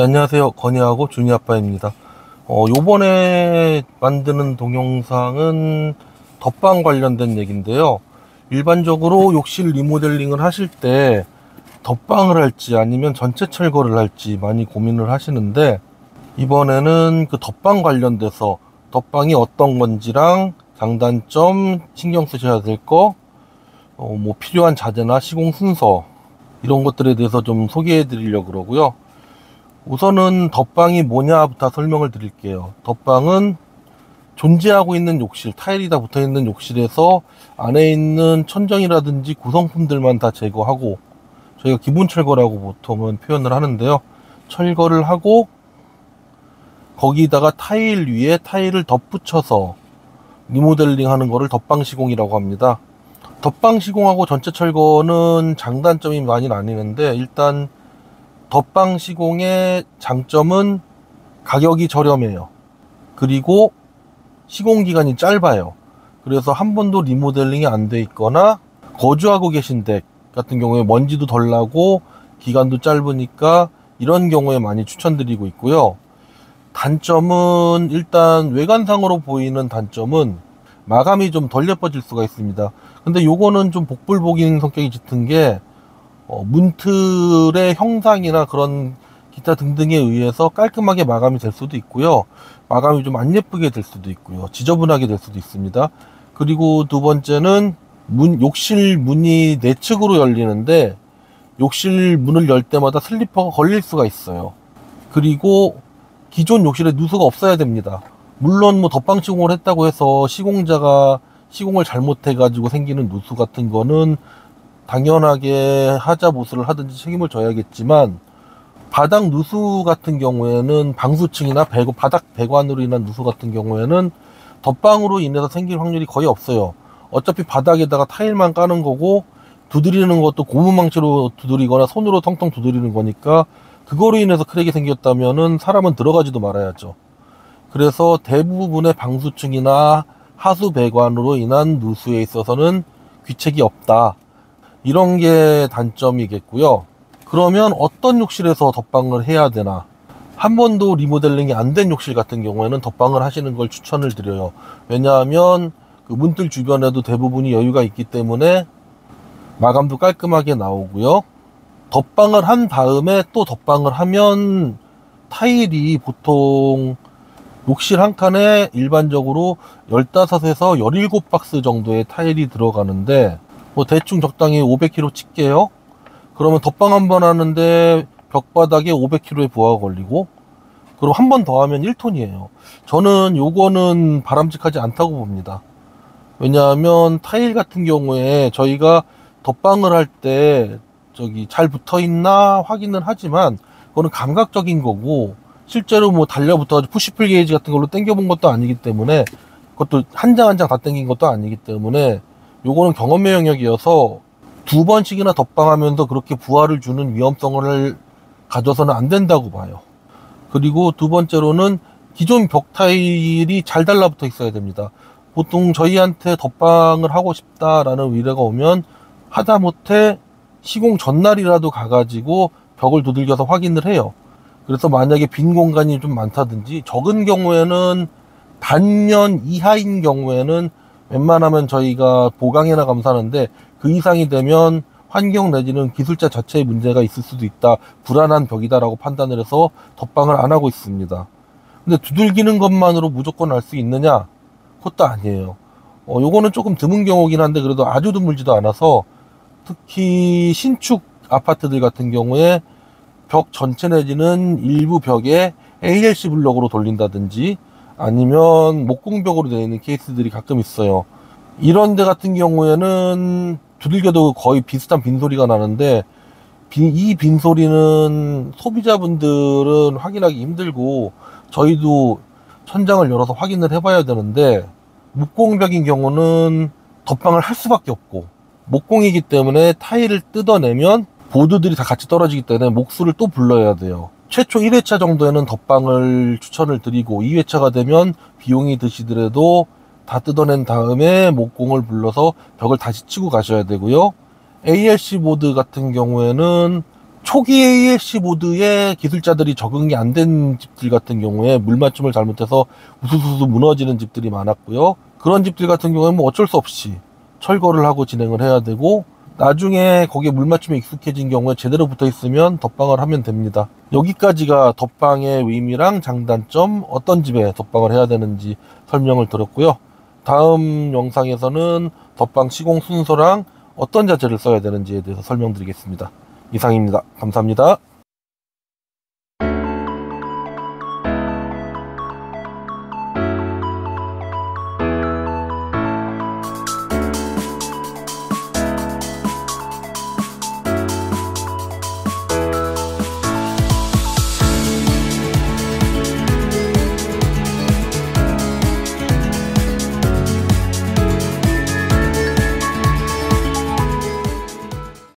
네, 안녕하세요. 건희하고 준이 아빠입니다. 요번에 만드는 동영상은 덧방 관련된 얘기인데요. 일반적으로 욕실 리모델링을 하실 때 덧방을 할지 아니면 전체 철거를 할지 많이 고민을 하시는데, 이번에는 그 덧방 관련돼서 덧방이 어떤 건지랑 장단점, 신경 쓰셔야 될 거, 뭐 필요한 자재나 시공 순서 이런 것들에 대해서 좀 소개해 드리려고 그러고요. 우선은 덧방이 뭐냐부터 설명을 드릴게요. 덧방은 존재하고 있는 욕실, 타일이 다 붙어 있는 욕실에서 안에 있는 천정이라든지 구성품들만 다 제거하고, 저희가 기본 철거라고 보통은 표현을 하는데요. 철거를 하고 거기다가 타일 위에 타일을 덧붙여서 리모델링 하는 거를 덧방 시공이라고 합니다. 덧방 시공하고 전체 철거는 장단점이 많이 나뉘는데, 일단 덧방 시공의 장점은 가격이 저렴해요. 그리고 시공 기간이 짧아요. 그래서 한 번도 리모델링이 안 돼 있거나 거주하고 계신 댁 같은 경우에 먼지도 덜 나고 기간도 짧으니까 이런 경우에 많이 추천드리고 있고요. 단점은, 일단 외관상으로 보이는 단점은 마감이 좀 덜 예뻐질 수가 있습니다. 근데 요거는 좀 복불복인 성격이 짙은 게, 문틀의 형상이나 그런 기타 등등에 의해서 깔끔하게 마감이 될 수도 있고요. 마감이 좀 안 예쁘게 될 수도 있고요. 지저분하게 될 수도 있습니다. 그리고 두 번째는 욕실 문이 내측으로 열리는데, 욕실 문을 열 때마다 슬리퍼가 걸릴 수가 있어요. 그리고 기존 욕실에 누수가 없어야 됩니다. 물론 뭐 덧방 시공을 했다고 해서 시공자가 시공을 잘못해가지고 생기는 누수 같은 거는 당연하게 하자 보수를 하든지 책임을 져야겠지만, 바닥 누수 같은 경우에는 방수층이나 바닥 배관으로 인한 누수 같은 경우에는 덧방으로 인해서 생길 확률이 거의 없어요. 어차피 바닥에다가 타일만 까는 거고, 두드리는 것도 고무망치로 두드리거나 손으로 텅텅 두드리는 거니까, 그거로 인해서 크랙이 생겼다면은 사람은 들어가지도 말아야죠. 그래서 대부분의 방수층이나 하수 배관으로 인한 누수에 있어서는 귀책이 없다, 이런 게 단점이겠고요. 그러면 어떤 욕실에서 덧방을 해야 되나? 한 번도 리모델링이 안 된 욕실 같은 경우에는 덧방을 하시는 걸 추천을 드려요. 왜냐하면 그 문틀 주변에도 대부분이 여유가 있기 때문에 마감도 깔끔하게 나오고요. 덧방을 한 다음에 또 덧방을 하면 타일이 보통 욕실 한 칸에 일반적으로 15에서 17박스 정도의 타일이 들어가는데, 뭐 대충 적당히 500kg 칠게요. 그러면 덧방 한 번 하는데 벽바닥에 500kg의 부하가 걸리고, 그리고 한 번 더 하면 1톤이에요. 저는 요거는 바람직하지 않다고 봅니다. 왜냐하면 타일 같은 경우에 저희가 덧방을 할 때 잘 붙어 있나 확인을 하지만, 그거는 감각적인 거고, 실제로 뭐 달려붙어가지고 푸시풀 게이지 같은 걸로 당겨본 것도 아니기 때문에, 그것도 한 장 한 장 다 당긴 것도 아니기 때문에, 요거는 경험의 영역이어서 두 번씩이나 덧방하면서 그렇게 부하를 주는 위험성을 가져서는 안 된다고 봐요. 그리고 두 번째로는 기존 벽 타일이 잘 달라붙어 있어야 됩니다. 보통 저희한테 덧방을 하고 싶다라는 의뢰가 오면 하다못해 시공 전날이라도 가가지고 벽을 두들겨서 확인을 해요. 그래서 만약에 빈 공간이 좀 많다든지, 적은 경우에는 반년 이하인 경우에는 웬만하면 저희가 보강해나 감사하는데, 그 이상이 되면 환경 내지는 기술자 자체에 문제가 있을 수도 있다, 불안한 벽이다라고 판단을 해서 덧방을 안 하고 있습니다. 근데 두들기는 것만으로 무조건 알 수 있느냐? 그것도 아니에요. 요거는 조금 드문 경우긴 한데, 그래도 아주 드물지도 않아서, 특히 신축 아파트들 같은 경우에 벽 전체 내지는 일부 벽에 ALC 블럭으로 돌린다든지, 아니면 목공벽으로 되어 있는 케이스들이 가끔 있어요. 이런 데 같은 경우에는 두들겨도 거의 비슷한 빈소리가 나는데, 이 빈소리는 소비자분들은 확인하기 힘들고, 저희도 천장을 열어서 확인을 해봐야 되는데, 목공벽인 경우는 덧방을 할 수밖에 없고, 목공이기 때문에 타일을 뜯어내면 보드들이 다 같이 떨어지기 때문에 목수를 또 불러야 돼요. 최초 1회차 정도에는 덧방을 추천을 드리고, 2회차가 되면 비용이 드시더라도 다 뜯어낸 다음에 목공을 불러서 벽을 다시 치고 가셔야 되고요. ALC 보드 같은 경우에는 초기 ALC 모드에 기술자들이 적응이 안 된 집들 같은 경우에 물 맞춤을 잘못해서 우수수수 무너지는 집들이 많았고요. 그런 집들 같은 경우에는 뭐 어쩔 수 없이 철거를 하고 진행을 해야 되고, 나중에 거기에 물 맞춤에 익숙해진 경우에 제대로 붙어 있으면 덧방을 하면 됩니다. 여기까지가 덧방의 의미랑 장단점, 어떤 집에 덧방을 해야 되는지 설명을 드렸고요. 다음 영상에서는 덧방 시공 순서랑 어떤 자재를 써야 되는지에 대해서 설명드리겠습니다. 이상입니다. 감사합니다.